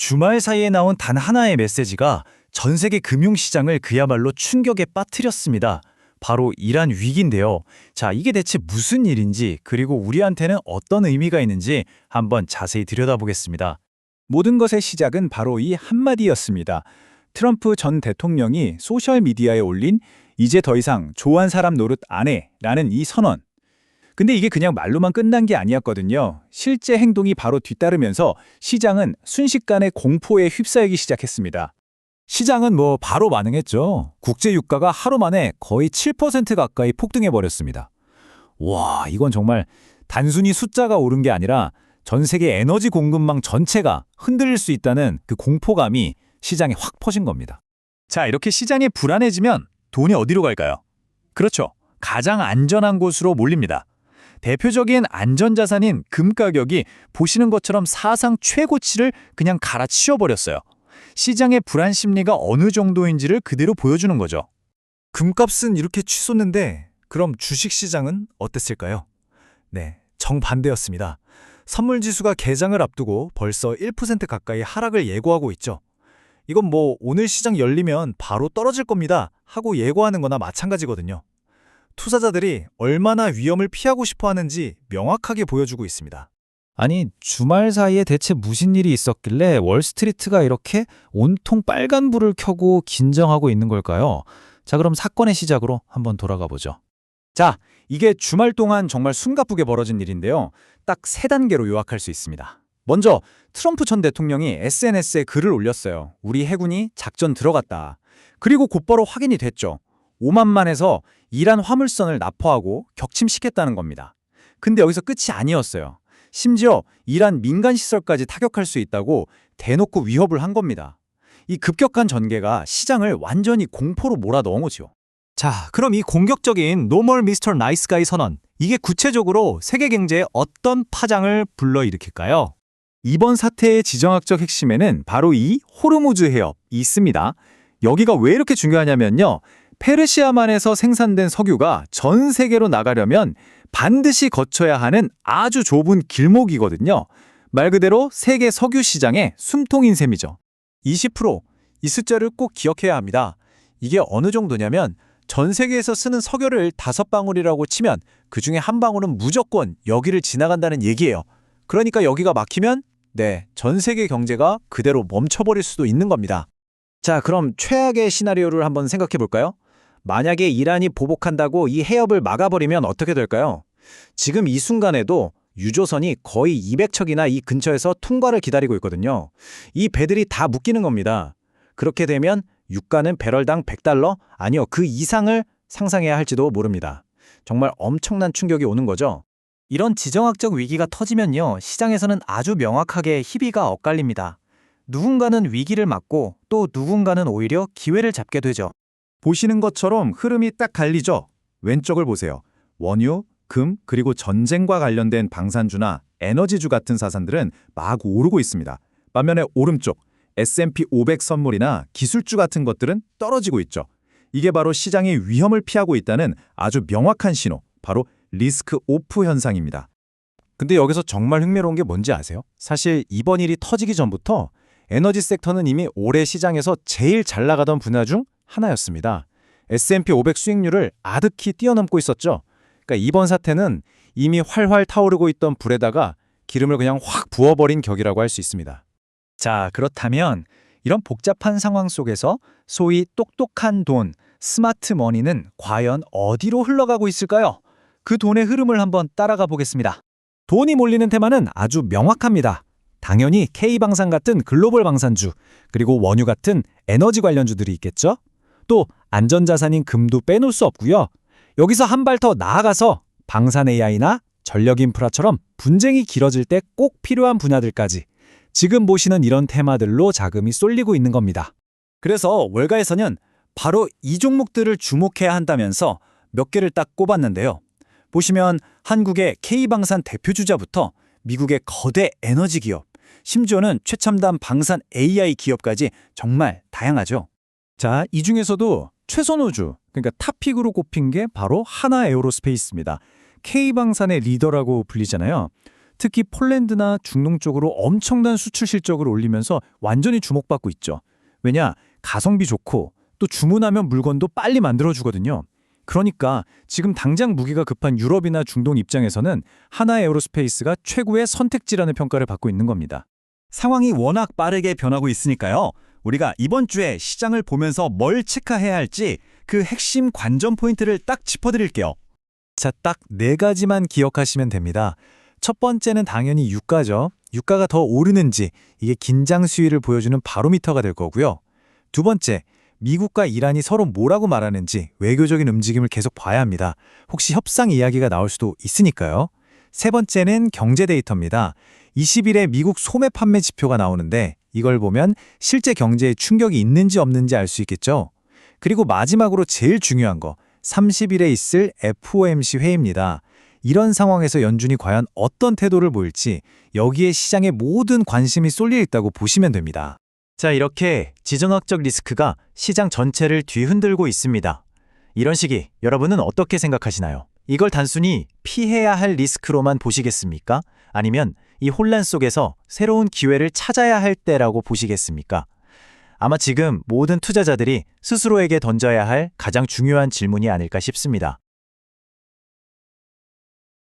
주말 사이에 나온 단 하나의 메시지가 전 세계 금융시장을 그야말로 충격에 빠뜨렸습니다. 바로 이란 위기인데요. 자, 이게 대체 무슨 일인지, 그리고 우리한테는 어떤 의미가 있는지 한번 자세히 들여다보겠습니다. 모든 것의 시작은 바로 이 한마디였습니다. 트럼프 전 대통령이 소셜미디어에 올린 "이제 더 이상 좋아한 사람 노릇 안 해" 라는 이 선언. 근데 이게 그냥 말로만 끝난 게 아니었거든요. 실제 행동이 바로 뒤따르면서 시장은 순식간에 공포에 휩싸이기 시작했습니다. 시장은 바로 반응했죠. 국제 유가가 하루 만에 거의 7% 가까이 폭등해버렸습니다. 와, 이건 정말 단순히 숫자가 오른 게 아니라 전 세계 에너지 공급망 전체가 흔들릴 수 있다는 그 공포감이 시장에 확 퍼진 겁니다. 자, 이렇게 시장이 불안해지면 돈이 어디로 갈까요? 그렇죠. 가장 안전한 곳으로 몰립니다. 대표적인 안전자산인 금 가격이 보시는 것처럼 사상 최고치를 그냥 갈아치워버렸어요. 시장의 불안 심리가 어느 정도인지를 그대로 보여주는 거죠. 금값은 이렇게 치솟는데 그럼 주식시장은 어땠을까요? 네, 정반대였습니다. 선물지수가 개장을 앞두고 벌써 1% 가까이 하락을 예고하고 있죠. 이건 오늘 시장 열리면 바로 떨어질 겁니다 하고 예고하는 거나 마찬가지거든요. 투자자들이 얼마나 위험을 피하고 싶어 하는지 명확하게 보여주고 있습니다. 아니, 주말 사이에 대체 무슨 일이 있었길래 월스트리트가 이렇게 온통 빨간불을 켜고 긴장하고 있는 걸까요? 자, 그럼 사건의 시작으로 한번 돌아가 보죠. 자, 이게 주말 동안 정말 숨가쁘게 벌어진 일인데요. 딱 3단계로 요약할 수 있습니다. 먼저 트럼프 전 대통령이 SNS에 글을 올렸어요. "우리 해군이 작전 들어갔다." 그리고 곧바로 확인이 됐죠. 오만만에서 이란 화물선을 납포하고 격침시켰다는 겁니다. 근데 여기서 끝이 아니었어요. 심지어 이란 민간시설까지 타격할 수 있다고 대놓고 위협을 한 겁니다. 이 급격한 전개가 시장을 완전히 공포로 몰아넣은 거죠. 자, 그럼 이 공격적인 No More Mr. Nice Guy 선언, 이게 구체적으로 세계 경제에 어떤 파장을 불러일으킬까요? 이번 사태의 지정학적 핵심에는 바로 이 호르무즈 해협이 있습니다. 여기가 왜 이렇게 중요하냐면요. 페르시아만에서 생산된 석유가 전 세계로 나가려면 반드시 거쳐야 하는 아주 좁은 길목이거든요. 말 그대로 세계 석유 시장의 숨통인 셈이죠. 20%, 이 숫자를 꼭 기억해야 합니다. 이게 어느 정도냐면 전 세계에서 쓰는 석유를 5방울이라고 치면 그중에 한 방울은 무조건 여기를 지나간다는 얘기예요. 그러니까 여기가 막히면 전 세계 경제가 그대로 멈춰버릴 수도 있는 겁니다. 자, 그럼 최악의 시나리오를 한번 생각해 볼까요? 만약에 이란이 보복한다고 이 해협을 막아버리면 어떻게 될까요? 지금 이 순간에도 유조선이 거의 200척이나 이 근처에서 통과를 기다리고 있거든요. 이 배들이 다 묶이는 겁니다. 그렇게 되면 유가는 배럴당 $100, 아니요, 그 이상을 상상해야 할지도 모릅니다. 정말 엄청난 충격이 오는 거죠. 이런 지정학적 위기가 터지면요, 시장에서는 아주 명확하게 희비가 엇갈립니다. 누군가는 위기를 맞고 또 누군가는 오히려 기회를 잡게 되죠. 보시는 것처럼 흐름이 딱 갈리죠. 왼쪽을 보세요. 원유, 금, 그리고 전쟁과 관련된 방산주나 에너지주 같은 자산들은 막 오르고 있습니다. 반면에 오른쪽 S&P 500 선물이나 기술주 같은 것들은 떨어지고 있죠. 이게 바로 시장의 위험을 피하고 있다는 아주 명확한 신호, 바로 리스크 오프 현상입니다. 근데 여기서 정말 흥미로운 게 뭔지 아세요? 사실 이번 일이 터지기 전부터 에너지 섹터는 이미 올해 시장에서 제일 잘 나가던 분야 중 하나였습니다. S&P 500 수익률을 아득히 뛰어넘고 있었죠. 그러니까 이번 사태는 이미 활활 타오르고 있던 불에다가 기름을 그냥 확 부어버린 격이라고 할 수 있습니다. 자, 그렇다면 이런 복잡한 상황 속에서 소위 똑똑한 돈, 스마트 머니는 과연 어디로 흘러가고 있을까요? 그 돈의 흐름을 한번 따라가 보겠습니다. 돈이 몰리는 테마는 아주 명확합니다. 당연히 K방산 같은 글로벌 방산주, 그리고 원유 같은 에너지 관련주들이 있겠죠? 또 안전자산인 금도 빼놓을 수 없고요. 여기서 한 발 더 나아가서 방산 AI나 전력 인프라처럼 분쟁이 길어질 때 꼭 필요한 분야들까지 지금 보시는 이런 테마들로 자금이 쏠리고 있는 겁니다. 그래서 월가에서는 바로 이 종목들을 주목해야 한다면서 몇 개를 딱 꼽았는데요. 보시면 한국의 K방산 대표주자부터 미국의 거대 에너지 기업, 심지어는 최첨단 방산 AI 기업까지 정말 다양하죠. 자, 이 중에서도 최선호주, 그러니까 탑픽으로 꼽힌 게 바로 하나 에어로스페이스입니다. K방산의 리더라고 불리잖아요. 특히 폴란드나 중동 쪽으로 엄청난 수출 실적을 올리면서 완전히 주목받고 있죠. 왜냐? 가성비 좋고 또 주문하면 물건도 빨리 만들어주거든요. 그러니까 지금 당장 무기가 급한 유럽이나 중동 입장에서는 하나 에어로스페이스가 최고의 선택지라는 평가를 받고 있는 겁니다. 상황이 워낙 빠르게 변하고 있으니까요. 우리가 이번 주에 시장을 보면서 뭘 체크해야 할지 그 핵심 관전 포인트를 딱 짚어드릴게요. 자, 딱 4가지만 기억하시면 됩니다. 첫 번째는 당연히 유가죠. 유가가 더 오르는지 이게 긴장 수위를 보여주는 바로미터가 될 거고요. 두 번째, 미국과 이란이 서로 뭐라고 말하는지 외교적인 움직임을 계속 봐야 합니다. 혹시 협상 이야기가 나올 수도 있으니까요. 세 번째는 경제 데이터입니다. 20일에 미국 소매 판매 지표가 나오는데 이걸 보면 실제 경제에 충격이 있는지 없는지 알 수 있겠죠. 그리고 마지막으로 제일 중요한 거, 30일에 있을 FOMC 회의입니다. 이런 상황에서 연준이 과연 어떤 태도를 보일지 여기에 시장의 모든 관심이 쏠려 있다고 보시면 됩니다. 자, 이렇게 지정학적 리스크가 시장 전체를 뒤흔들고 있습니다. 이런 시기 여러분은 어떻게 생각하시나요? 이걸 단순히 피해야 할 리스크로만 보시겠습니까? 아니면 이 혼란 속에서 새로운 기회를 찾아야 할 때라고 보시겠습니까? 아마 지금 모든 투자자들이 스스로에게 던져야 할 가장 중요한 질문이 아닐까 싶습니다.